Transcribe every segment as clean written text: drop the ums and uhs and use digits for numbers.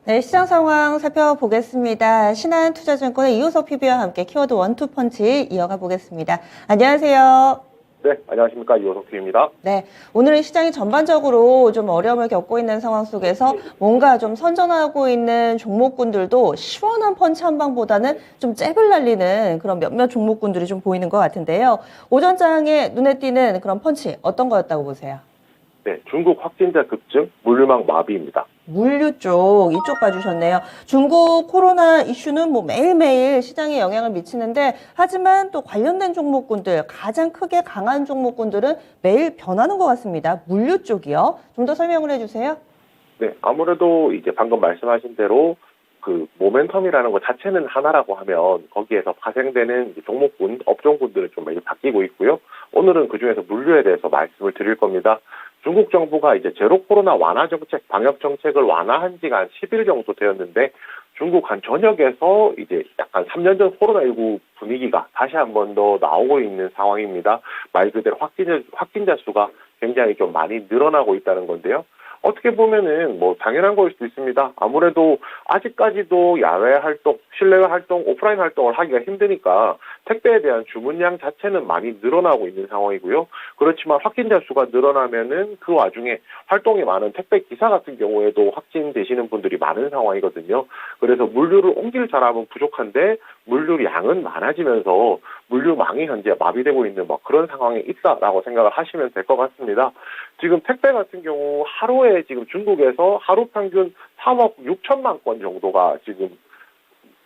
네, 시장 상황 살펴보겠습니다. 신한투자증권의 이호석 PB와 함께 키워드 원투펀치 이어가 보겠습니다. 안녕하세요. 네, 안녕하십니까. 이호석 PB입니다. 네, 오늘은 시장이 전반적으로 좀 어려움을 겪고 있는 상황 속에서 뭔가 좀 선전하고 있는 종목군들도 시원한 펀치 한 방보다는 좀 잽을 날리는 그런 몇몇 종목군들이 좀 보이는 것 같은데요. 오전장에 눈에 띄는 그런 펀치 어떤 거였다고 보세요? 네, 중국 확진자 급증, 물류망 마비입니다. 물류 쪽, 이쪽 봐주셨네요. 중국 코로나 이슈는 뭐 매일매일 시장에 영향을 미치는데, 하지만 또 관련된 종목군들, 가장 크게 강한 종목군들은 매일 변하는 것 같습니다. 물류 쪽이요. 좀 더 설명을 해주세요. 네, 아무래도 이제 방금 말씀하신 대로 그 모멘텀이라는 것 자체는 하나라고 하면 거기에서 파생되는 종목군, 업종군들은 좀 많이 바뀌고 있고요. 오늘은 그중에서 물류에 대해서 말씀을 드릴 겁니다. 중국 정부가 이제 제로 코로나 완화 정책, 방역 정책을 완화한 지가 한 10일 정도 되었는데 중국 한 전역에서 이제 약간 3년 전 코로나19 분위기가 다시 한 번 더 나오고 있는 상황입니다. 말 그대로 확진자 수가 굉장히 좀 많이 늘어나고 있다는 건데요. 어떻게 보면은 뭐 당연한 거일 수도 있습니다. 아무래도 아직까지도 야외 활동, 실내 활동, 오프라인 활동을 하기가 힘드니까 택배에 대한 주문량 자체는 많이 늘어나고 있는 상황이고요. 그렇지만 확진자 수가 늘어나면은 그 와중에 활동이 많은 택배 기사 같은 경우에도 확진되시는 분들이 많은 상황이거든요. 그래서 물류를 옮길 사람은 부족한데 물류 양은 많아지면서 물류망이 현재 마비되고 있는 뭐 그런 상황에 있다라고 생각을 하시면 될 것 같습니다. 지금 택배 같은 경우 하루에 지금 중국에서 하루 평균 3억 6천만 건 정도가 지금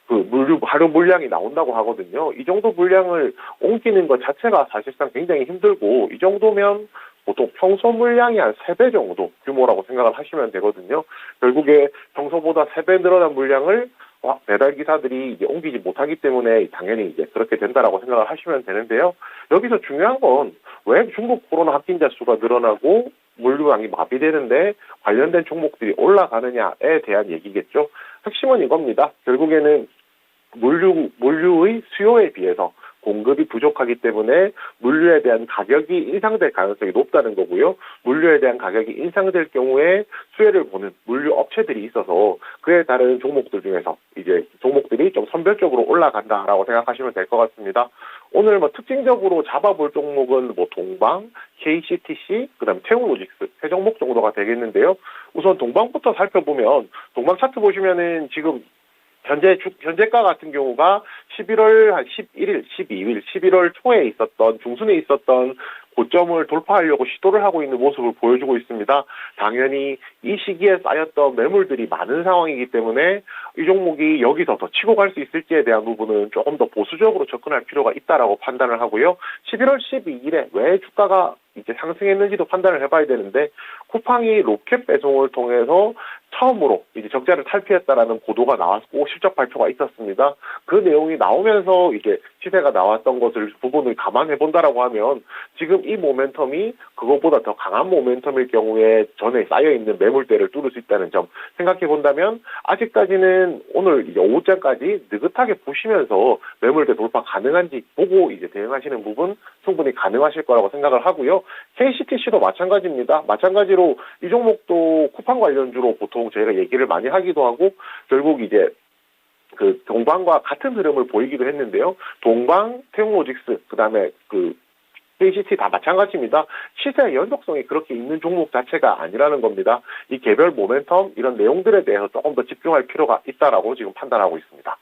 그 하루 물량이 나온다고 하거든요. 이 정도 물량을 옮기는 것 자체가 사실상 굉장히 힘들고 이 정도면 보통 평소 물량이 한 3배 정도 규모라고 생각을 하시면 되거든요. 결국에 평소보다 3배 늘어난 물량을 배달 기사들이 이제 옮기지 못하기 때문에 당연히 이제 그렇게 된다라고 생각을 하시면 되는데요. 여기서 중요한 건 왜 중국 코로나 확진자 수가 늘어나고 물류량이 마비되는데 관련된 종목들이 올라가느냐에 대한 얘기겠죠. 핵심은 이겁니다. 결국에는 물류의 수요에 비해서 공급이 부족하기 때문에 물류에 대한 가격이 인상될 가능성이 높다는 거고요. 물류에 대한 가격이 인상될 경우에 수혜를 보는 물류 업체들이 있어서 그에 따른 종목들 중에서 이제 종목들이 좀 선별적으로 올라간다라고 생각하시면 될 것 같습니다. 오늘 뭐 특징적으로 잡아볼 종목은 뭐 동방, KCTC, 그다음 태웅로직스 세 종목 정도가 되겠는데요. 우선 동방부터 살펴보면 동방 차트 보시면은 지금 현재가 같은 경우가 11월 한 11일, 12일, 11월 초에 있었던, 중순에 있었던 고점을 돌파하려고 시도를 하고 있는 모습을 보여주고 있습니다. 당연히 이 시기에 쌓였던 매물들이 많은 상황이기 때문에 이 종목이 여기서 더 치고 갈 수 있을지에 대한 부분은 조금 더 보수적으로 접근할 필요가 있다라고 판단을 하고요. 11월 12일에 왜 주가가 이제 상승했는지도 판단을 해봐야 되는데 쿠팡이 로켓 배송을 통해서 처음으로 이제 적자를 탈피했다라는 보도가 나왔고 실적 발표가 있었습니다. 그 내용이 나오면서 이제 시세가 나왔던 것을 부분을 감안해 본다라고 하면 지금 이 모멘텀이 그것보다 더 강한 모멘텀일 경우에 전에 쌓여 있는 매물대를 뚫을 수 있다는 점 생각해 본다면 아직까지는 오늘 이제 오후장까지 느긋하게 보시면서 매물대 돌파 가능한지 보고 이제 대응하시는 부분 충분히 가능하실 거라고 생각을 하고요. KCTC도 마찬가지입니다. 마찬가지로 이 종목도 쿠팡 관련주로 보통 저희가 얘기를 많이 하기도 하고 결국 이제 그 동방과 같은 흐름을 보이기도 했는데요. 동방, 태웅로직스, 그다음에 그 KCT 다 마찬가지입니다. 시세의 연속성이 그렇게 있는 종목 자체가 아니라는 겁니다. 이 개별 모멘텀 이런 내용들에 대해서 조금 더 집중할 필요가 있다라고 지금 판단하고 있습니다.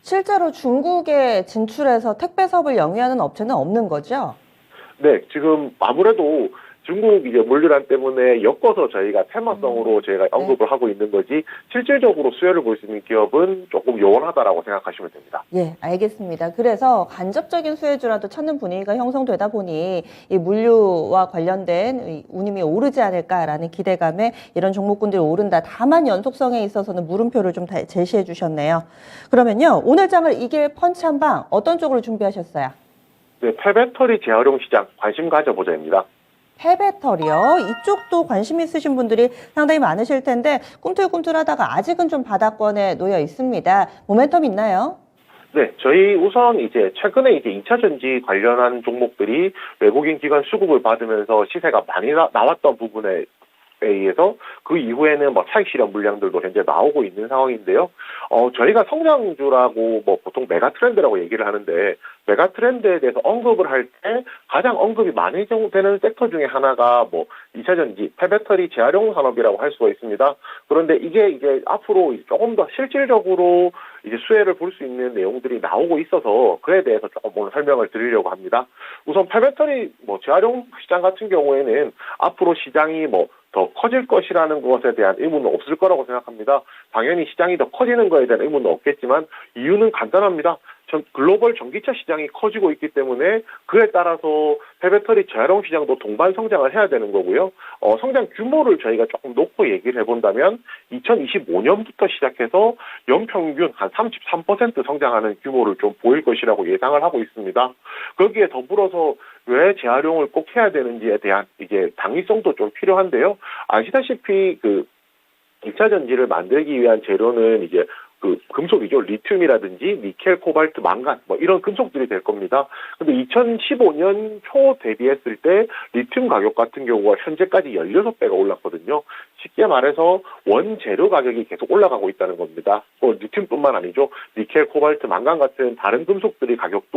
실제로 중국에 진출해서 택배 사업을 영위하는 업체는 없는 거죠? 네, 지금 아무래도 중국 이제 물류란 때문에 엮어서 저희가 테마성으로 저희가 언급을 하고 있는 거지 실질적으로 수혜를 볼 수 있는 기업은 조금 요원하다라고 생각하시면 됩니다. 예, 알겠습니다. 그래서 간접적인 수혜주라도 찾는 분위기가 형성되다 보니 이 물류와 관련된 이 운임이 오르지 않을까라는 기대감에 이런 종목군들이 오른다. 다만 연속성에 있어서는 물음표를 좀 제시해 주셨네요. 그러면요, 오늘 장을 이길 펀치 한 방 어떤 쪽으로 준비하셨어요? 네, 폐배터리 재활용 시장 관심 가져보자입니다. 폐배터리요. 이쪽도 관심 있으신 분들이 상당히 많으실 텐데 꿈틀꿈틀하다가 아직은 좀 바닥권에 놓여 있습니다. 모멘텀 있나요? 네, 저희 우선 이제 최근에 이제 2차 전지 관련한 종목들이 외국인 기관 수급을 받으면서 시세가 많이 나왔던 부분에 50배에 의해서 그 이후에는 뭐 차익 실현 물량들도 현재 나오고 있는 상황인데요. 저희가 성장주라고 뭐 보통 메가 트렌드라고 얘기를 하는데 메가 트렌드에 대해서 언급을 할 때 가장 언급이 많이 되는 섹터 중에 하나가 뭐 2차 전지, 폐배터리 재활용 산업이라고 할 수가 있습니다. 그런데 이게 앞으로 조금 더 실질적으로 이제 수혜를 볼 수 있는 내용들이 나오고 있어서 그에 대해서 조금 오늘 설명을 드리려고 합니다. 우선 폐배터리 뭐 재활용 시장 같은 경우에는 앞으로 시장이 뭐 더 커질 것이라는 것에 대한 의문은 없을 거라고 생각합니다. 당연히 시장이 더 커지는 것에 대한 의문은 없겠지만 이유는 간단합니다. 글로벌 전기차 시장이 커지고 있기 때문에 그에 따라서 폐배터리 재활용 시장도 동반 성장을 해야 되는 거고요. 성장 규모를 저희가 조금 놓고 얘기를 해본다면 2025년부터 시작해서 연평균 한 33% 성장하는 규모를 좀 보일 것이라고 예상을 하고 있습니다. 거기에 더불어서 왜 재활용을 꼭 해야 되는지에 대한 이제 당위성도 좀 필요한데요. 아시다시피 2차 전지를 만들기 위한 재료는 이제 금속이죠. 리튬이라든지 니켈, 코발트, 망간 뭐 이런 금속들이 될 겁니다. 근데 2015년 초 대비했을 때 리튬 가격 같은 경우가 현재까지 16배가 올랐거든요. 쉽게 말해서 원재료 가격이 계속 올라가고 있다는 겁니다. 리튬뿐만 아니죠. 니켈, 코발트, 망간 같은 다른 금속들이 가격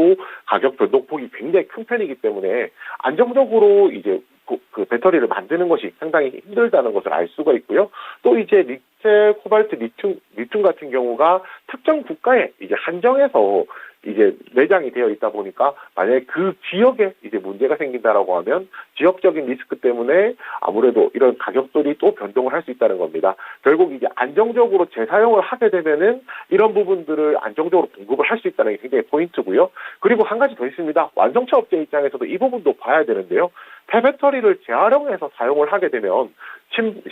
변동폭이 굉장히 큰 편이기 때문에 안정적으로 이제 그 배터리를 만드는 것이 상당히 힘들다는 것을 알 수가 있고요. 또 이제 니켈, 코발트, 리튬 같은 경우가 특정 국가에 이제 한정해서 이제 매장이 되어 있다 보니까 만약에 그 지역에 이제 문제가 생긴다라고 하면 지역적인 리스크 때문에 아무래도 이런 가격들이 또 변동을 할 수 있다는 겁니다. 결국 이제 안정적으로 재사용을 하게 되면은 이런 부분들을 안정적으로 공급을 할 수 있다는 게 굉장히 포인트고요. 그리고 한 가지 더 있습니다. 완성차 업체 입장에서도 이 부분도 봐야 되는데요. 폐배터리를 재활용해서 사용을 하게 되면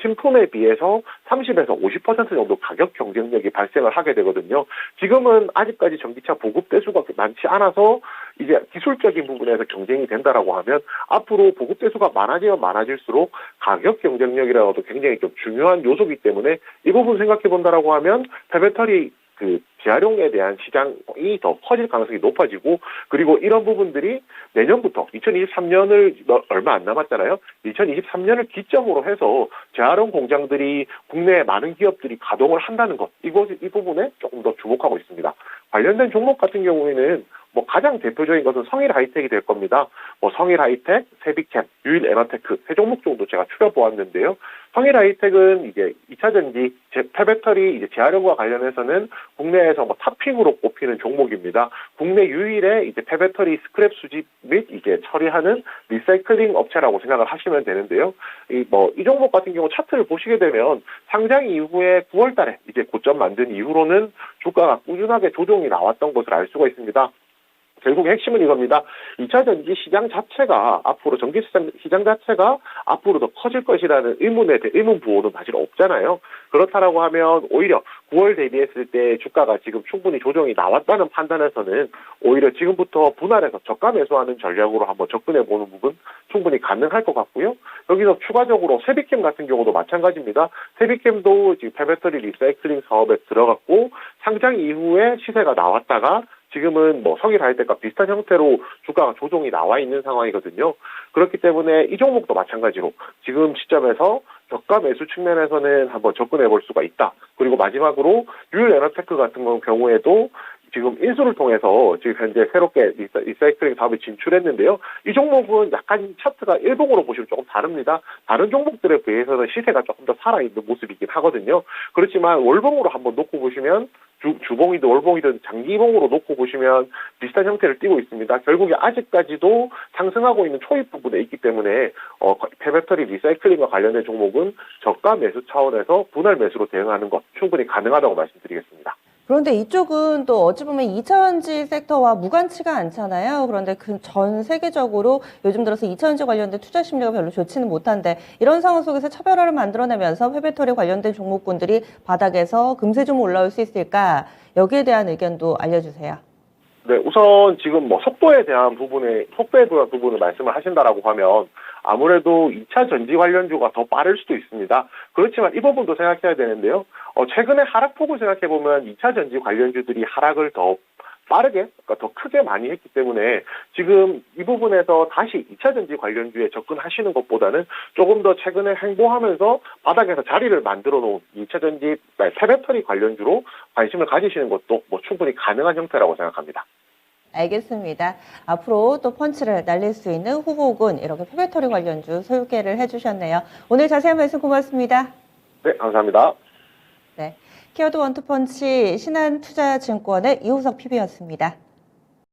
신품에 비해서 30에서 50% 정도 가격 경쟁력이 발생을 하게 되거든요. 지금은 아직까지 전기차 보급 대수가 많지 않아서 이제 기술적인 부분에서 경쟁이 된다라고 하면 앞으로 보급 대수가 많아지면 많아질수록 가격 경쟁력이라고도 굉장히 좀 중요한 요소이기 때문에 이 부분 생각해 본다라고 하면 폐배터리 재활용에 대한 시장이 더 커질 가능성이 높아지고 그리고 이런 부분들이 내년부터 2023년을 얼마 안 남았잖아요. 2023년을 기점으로 해서 재활용 공장들이 국내에 많은 기업들이 가동을 한다는 것 이 부분에 조금 더 주목하고 있습니다. 관련된 종목 같은 경우에는 뭐 가장 대표적인 것은 성일 하이텍이 될 겁니다. 뭐 성일 하이텍, 세비캠, 유일 에너테크 세 종목 정도 제가 추려보았는데요. 성일 하이텍은 이제 2차 전지 폐배터리 이제 재활용과 관련해서는 국내에서 뭐 탑핑으로 꼽히는 종목입니다. 국내 유일의 이제 폐배터리 스크랩 수집 및 이제 처리하는 리사이클링 업체라고 생각을 하시면 되는데요. 이 종목 같은 경우 차트를 보시게 되면 상장 이후에 9월달에 이제 고점 만든 이후로는 주가가 꾸준하게 조정이 나왔던 것을 알 수가 있습니다. 결국 핵심은 이겁니다. 2차 전지 시장 자체가 앞으로 전기 시장 자체가 앞으로 더 커질 것이라는 의문 부호는 사실 없잖아요. 그렇다라고 하면 오히려 9월 대비했을 때 주가가 지금 충분히 조정이 나왔다는 판단에서는 오히려 지금부터 분할해서 저가 매수하는 전략으로 한번 접근해 보는 부분 충분히 가능할 것 같고요. 여기서 추가적으로 세비캠 같은 경우도 마찬가지입니다. 세비캠도 지금 폐배터리 리사이클링 사업에 들어갔고 상장 이후에 시세가 나왔다가 지금은 뭐 성일 하이텍과 비슷한 형태로 주가가 조정이 나와 있는 상황이거든요. 그렇기 때문에 이 종목도 마찬가지로 지금 시점에서 저가 매수 측면에서는 한번 접근해 볼 수가 있다. 그리고 마지막으로 유일 에너테크 같은 경우에도 지금 인수를 통해서 지금 현재 새롭게 리사이클링 사업에 진출했는데요. 이 종목은 약간 차트가 일봉으로 보시면 조금 다릅니다. 다른 종목들에 비해서는 시세가 조금 더 살아있는 모습이긴 하거든요. 그렇지만 월봉으로 한번 놓고 보시면 주봉이든 월봉이든 장기봉으로 놓고 보시면 비슷한 형태를 띠고 있습니다. 결국에 아직까지도 상승하고 있는 초입 부분에 있기 때문에 폐배터리 리사이클링과 관련된 종목은 저가 매수 차원에서 분할 매수로 대응하는 것 충분히 가능하다고 말씀드리겠습니다. 그런데 이쪽은 또 어찌 보면 2차 전지 섹터와 무관치가 않잖아요. 그런데 전 세계적으로 요즘 들어서 2차 전지 관련된 투자 심리가 별로 좋지는 못한데 이런 상황 속에서 차별화를 만들어내면서 폐배터리 관련된 종목군들이 바닥에서 금세 좀 올라올 수 있을까? 여기에 대한 의견도 알려주세요. 네, 우선 지금 뭐 속도에 대한 부분을 말씀을 하신다라고 하면 아무래도 2차 전지 관련주가 더 빠를 수도 있습니다. 그렇지만 이 부분도 생각해야 되는데요. 최근에 하락폭을 생각해보면 2차 전지 관련주들이 하락을 더 빠르게, 그러니까 더 크게 많이 했기 때문에 지금 이 부분에서 다시 2차전지 관련주에 접근하시는 것보다는 조금 더 최근에 행보하면서 바닥에서 자리를 만들어 놓은 2차전지 폐배터리 관련주로 관심을 가지시는 것도 뭐 충분히 가능한 형태라고 생각합니다. 알겠습니다. 앞으로 또 펀치를 날릴 수 있는 후보군 이렇게 폐배터리 관련주 소개를 해주셨네요. 오늘 자세한 말씀 고맙습니다. 네, 감사합니다. 네, 키워드 원투펀치 신한투자증권의 이호석 PB였습니다.